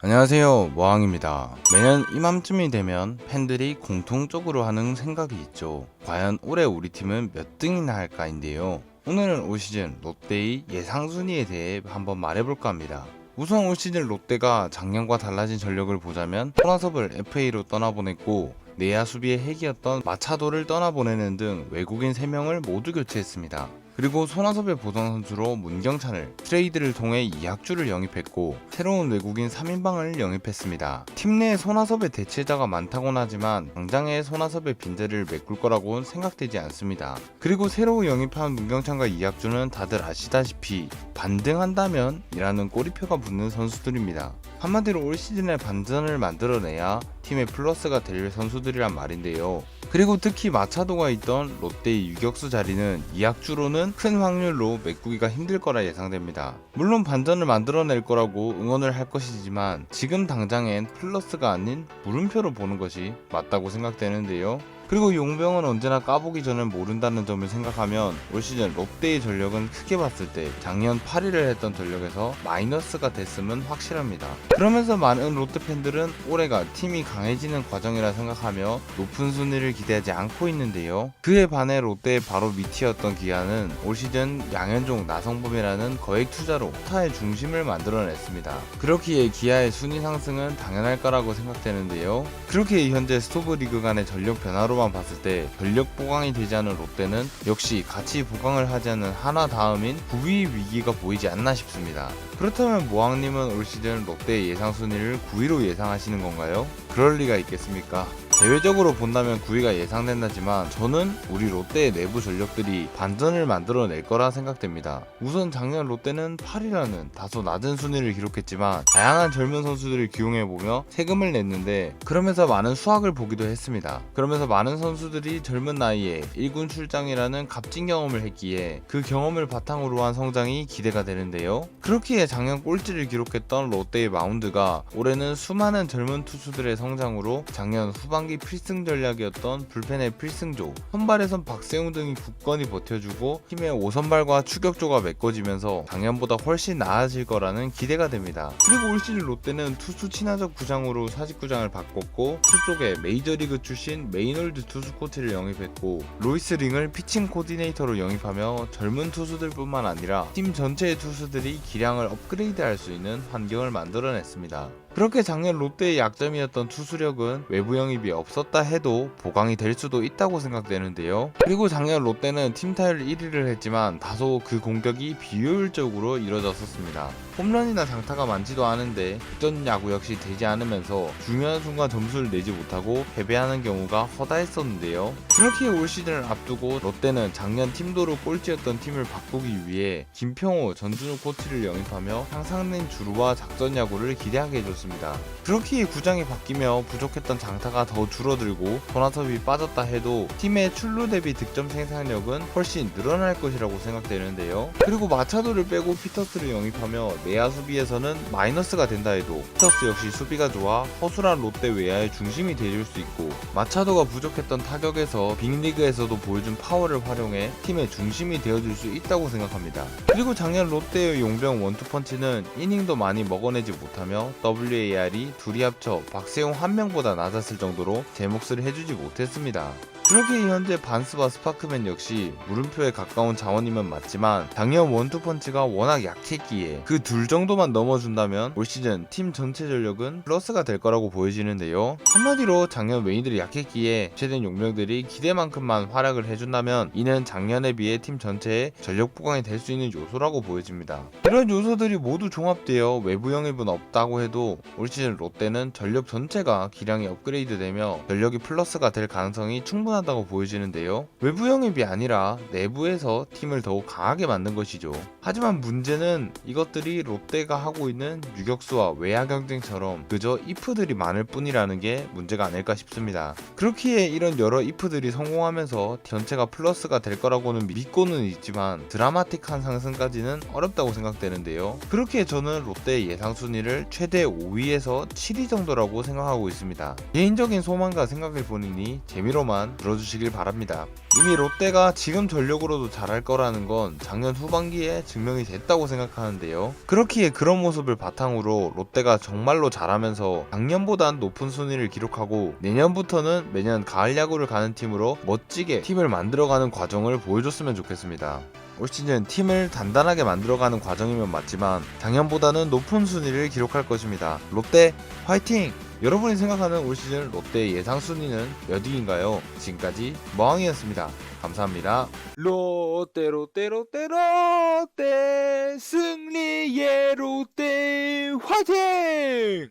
안녕하세요, 모항입니다. 매년 이맘쯤이 되면 팬들이 공통적으로 하는 생각이 있죠. 과연 올해 우리 팀은 몇 등이나 할까인데요. 오늘은 올 시즌 롯데의 예상 순위에 대해 한번 말해볼까 합니다. 우선 올 시즌 롯데가 작년과 달라진 전력을 보자면 손아섭을 FA로 떠나보냈고, 내야 수비의 핵이었던 마차도를 떠나보내는 등 외국인 3명을 모두 교체했습니다. 그리고 손아섭의 보상 선수로 문경찬을 트레이드를 통해 이학주를 영입했고, 새로운 외국인 3인방을 영입했습니다. 팀 내에 손아섭의 대체자가 많다곤 하지만 당장에 손아섭의 빈자리를 메꿀 거라고는 생각되지 않습니다. 그리고 새로 영입한 문경찬과 이학주는 다들 아시다시피 반등한다면 이라는 꼬리표가 붙는 선수들입니다. 한마디로 올 시즌에 반전을 만들어내야 팀의 플러스가 될 선수들이란 말인데요. 그리고 특히 마차도가 있던 롯데의 유격수 자리는 이학주로는 큰 확률로 메꾸기가 힘들 거라 예상됩니다. 물론 반전을 만들어낼 거라고 응원을 할 것이지만 지금 당장엔 플러스가 아닌 물음표로 보는 것이 맞다고 생각되는데요. 그리고 용병은 언제나 까보기 전에 모른다는 점을 생각하면 올 시즌 롯데의 전력은 크게 봤을 때 작년 8위를 했던 전력에서 마이너스가 됐음은 확실합니다. 그러면서 많은 롯데 팬들은 올해가 팀이 강해지는 과정이라 생각하며 높은 순위를 기대하지 않고 있는데요. 그에 반해 롯데의 바로 밑이었던 기아는 올 시즌 양현종, 나성범이라는 거액 투자로 스타의 중심을 만들어냈습니다. 그렇기에 기아의 순위 상승은 당연할 거라고 생각되는데요. 그렇게 현재 스토브리그 간의 전력 변화로 봤을 때 전력 보강이 되지 않은 롯데는 역시 같이 보강을 하지 않은 하나 다음인 9위 위기가 보이지 않나 싶습니다. 그렇다면 모항님은 올 시즌 롯데의 예상 순위를 9위로 예상하시는 건가요? 그럴 리가 있겠습니까? 대외적으로 본다면 9위가 예상된다지만 저는 우리 롯데의 내부 전력들이 반전을 만들어낼 거라 생각됩니다. 우선 작년 롯데는 8위라는 다소 낮은 순위를 기록했지만 다양한 젊은 선수들을 기용해보며 세금을 냈는데 그러면서 많은 수확을 보기도 했습니다. 그러면서 많은 선수들이 젊은 나이에 1군 출장이라는 값진 경험을 했기에 그 경험을 바탕으로 한 성장이 기대가 되는데요. 그렇기에 작년 꼴찌를 기록했던 롯데의 마운드가 올해는 수많은 젊은 투수들의 성장으로 작년 후반기 필승 전략이었던 불펜의 필승조, 선발에선 박세웅 등이 굳건히 버텨주고 팀의 5선발과 추격조가 메꿔지면서 작년보다 훨씬 나아질 거라는 기대가 됩니다. 그리고 올 시즌 롯데는 투수 친화적 구장으로 사직구장을 바꿨고 투 쪽에 메이저리그 출신 메이놀드 투수 코치를 영입했고 로이스 링을 피칭 코디네이터로 영입하며 젊은 투수들뿐만 아니라 팀 전체의 투수들이 기량을 업그레이드할 수 있는 환경을 만들어냈습니다. 그렇게 작년 롯데의 약점이었던 투수력은 외부 영입이 없었다 해도 보강이 될 수도 있다고 생각되는데요. 그리고 작년 롯데는 팀 타율 1위를 했지만 다소 그 공격이 비효율적으로 이뤄졌었습니다. 홈런이나 장타가 많지도 않은데 득점 야구 역시 되지 않으면서 중요한 순간 점수를 내지 못하고 패배하는 경우가 허다했었는데요. 그렇게 올 시즌을 앞두고 롯데는 작년 팀도로 꼴찌였던 팀을 바꾸기 위해 김평호, 전준우 코치를 영입하며 향상된 주루와 작전 야구를 기대하게 해줬습니다. 그렇기에 구장이 바뀌며 부족했던 장타가 더 줄어들고 손아섭이 빠졌다 해도 팀의 출루 대비 득점 생산력은 훨씬 늘어날 것이라고 생각되는데요. 그리고 마차도를 빼고 피터스를 영입하며 내야 수비에서는 마이너스가 된다 해도 피터스 역시 수비가 좋아 허술한 롯데 외야의 중심이 되줄 수 있고 마차도가 부족했던 타격에서 빅리그에서도 보여준 파워를 활용해 팀의 중심이 되어줄 수 있다고 생각합니다. 그리고 작년 롯데의 용병 원투펀치는 이닝도 많이 먹어내지 못하며 WAR이 둘이 합쳐 박세용 한 명보다 낮았을 정도로 제 몫을 해주지 못했습니다. 그렇게 현재 반스와 스파크맨 역시 물음표에 가까운 자원이면 맞지만 작년 원투펀치가 워낙 약했기에 그 둘 정도만 넘어준다면 올 시즌 팀 전체 전력은 플러스가 될 거라고 보여지는데요. 한마디로 작년 웨이들이 약했기에 최된 용병들이 기대만큼만 활약을 해준다면 이는 작년에 비해 팀 전체의 전력 보강이 될 수 있는 요소라고 보여집니다. 이런 요소들이 모두 종합되어 외부 영입은 없다고 해도 올 시즌 롯데는 전력 전체가 기량이 업그레이드되며 전력이 플러스가 될 가능성이 충분하다고 보여지는데요. 외부 영입이 아니라 내부에서 팀을 더욱 강하게 만든 것이죠. 하지만 문제는 이것들이 롯데가 하고 있는 유격수와 외야 경쟁처럼 그저 if들이 많을 뿐이라는 게 문제가 아닐까 싶습니다. 그렇기에 이런 여러 if들이 성공하면서 전체가 플러스가 될 거라고는 믿고는 있지만 드라마틱한 상승까지는 어렵다고 생각되는데요. 그렇기에 저는 롯데의 예상 순위를 최대 5위에서 7위 정도라고 생각하고 있습니다. 개인적인 소망과 생각을 보니 재미로만 들어주시길 바랍니다. 이미 롯데가 지금 전력으로도 잘할 거라는 건 작년 후반기에 증명이 됐다고 생각하는데요. 그렇기에 그런 모습을 바탕으로 롯데가 정말로 잘하면서 작년보단 높은 순위를 기록하고 내년부터는 매년 가을 야구를 가는 팀으로 멋지게 팀을 만들어가는 과정을 보여줬으면 좋겠습니다. 올 시즌 팀을 단단하게 만들어가는 과정이면 맞지만 작년보다는 높은 순위를 기록할 것입니다. 롯데 화이팅! 여러분이 생각하는 올 시즌 롯데 예상 순위는 몇 위인가요? 지금까지 머왕이었습니다. 감사합니다. 롯데 롯데 롯데 롯데 승리의 롯데 화이팅!